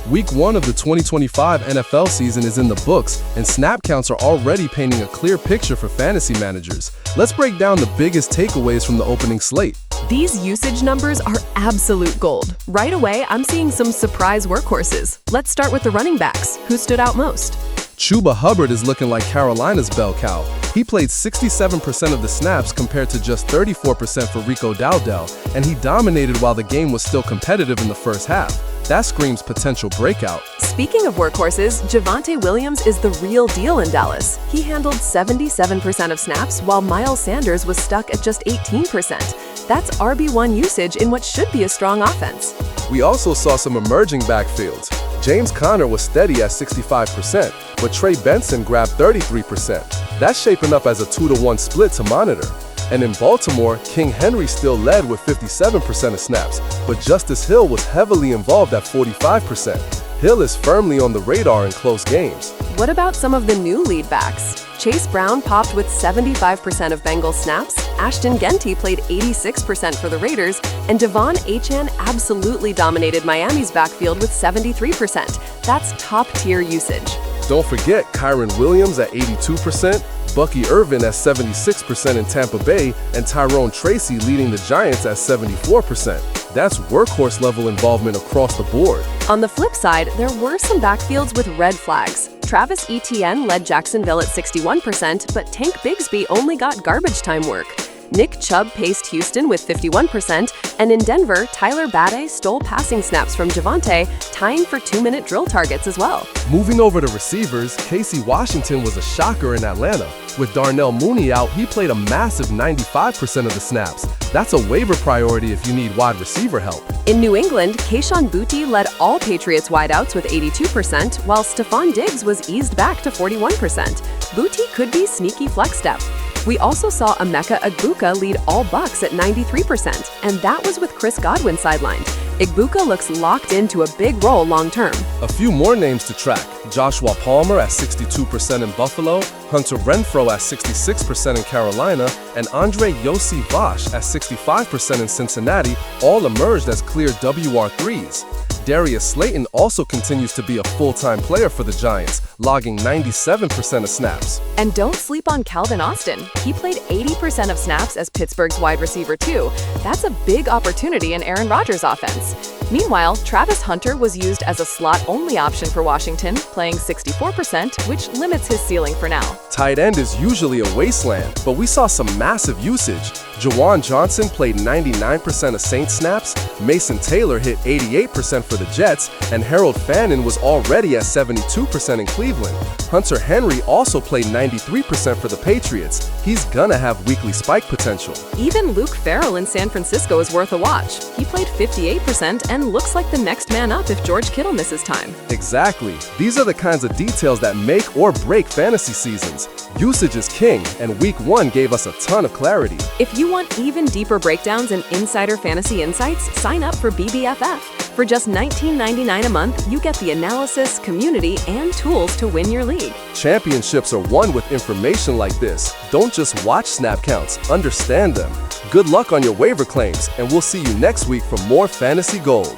Week 1 of the 2025 NFL season is in the books, and snap counts are already painting a clear picture for fantasy managers. Let's break down the biggest takeaways from the opening slate. These usage numbers are absolute gold. Right away, I'm seeing some surprise workhorses. Let's start with the running backs. Who stood out most? Chuba Hubbard is looking like Carolina's bell cow. He played 67% of the snaps compared to just 34% for Rico Dowdell, and he dominated while the game was still competitive in the first half. That screams potential breakout. Speaking of workhorses, Javonte Williams is the real deal in Dallas. He handled 77% of snaps, while Miles Sanders was stuck at just 18%. That's RB1 usage in what should be a strong offense. We also saw some emerging backfields. James Conner was steady at 65%, but Trey Benson grabbed 33%. That's shaping up as a 2-to-1 split to monitor. And in Baltimore, King Henry still led with 57% of snaps, but Justice Hill was heavily involved at 45%. Hill is firmly on the radar in close games. What about some of the new lead backs? Chase Brown popped with 75% of Bengals snaps, Ashton Genty played 86% for the Raiders, and Devon Achane absolutely dominated Miami's backfield with 73%. That's top-tier usage. Don't forget Kyron Williams at 82%, Bucky Irvin at 76% in Tampa Bay, and Tyrone Tracy leading the Giants at 74%. That's workhorse-level involvement across the board. On the flip side, there were some backfields with red flags. Travis Etienne led Jacksonville at 61%, but Tank Bigsby only got garbage time work. Nick Chubb paced Houston with 51%, and in Denver, Tyler Badie stole passing snaps from Javonte, tying for 2-minute drill targets as well. Moving over to receivers, Casey Washington was a shocker in Atlanta. With Darnell Mooney out, he played a massive 95% of the snaps. That's a waiver priority if you need wide receiver help. In New England, Kayshon Boutte led all Patriots wideouts with 82%, while Stephon Diggs was eased back to 41%. Boutte could be sneaky flex depth. We also saw Emeka Egbuka lead all Bucks at 93%, and that was with Chris Godwin sidelined. Egbuka looks locked into a big role long-term. A few more names to track. Joshua Palmer at 62% in Buffalo, Hunter Renfrow at 66% in Carolina, and Andre Yossi Vosh at 65% in Cincinnati all emerged as clear WR3s. Darius Slayton also continues to be a full-time player for the Giants, logging 97% of snaps. And don't sleep on Calvin Austin. He played 80% of snaps as Pittsburgh's wide receiver too. That's a big opportunity in Aaron Rodgers' offense. Meanwhile, Travis Hunter was used as a slot-only option for Washington, playing 64%, which limits his ceiling for now. Tight end is usually a wasteland, but we saw some massive usage. Juwan Johnson played 99% of Saints snaps, Mason Taylor hit 88% for the Jets, and Harold Fannin was already at 72% in Cleveland. Hunter Henry also played 93% for the Patriots. He's gonna have weekly spike potential. Even Luke Farrell in San Francisco is worth a watch. He played 58% and looks like the next man up if George Kittle misses time. Exactly. These are the kinds of details that make or break fantasy seasons. Usage is king, and Week 1 gave us a ton of clarity. If you want even deeper breakdowns and insider fantasy insights, sign up for BBFF. For just $19.99 a month, you get the analysis, community, and tools to win your league. Championships are won with information like this. Don't just watch snap counts, understand them. Good luck on your waiver claims, and we'll see you next week for more fantasy gold.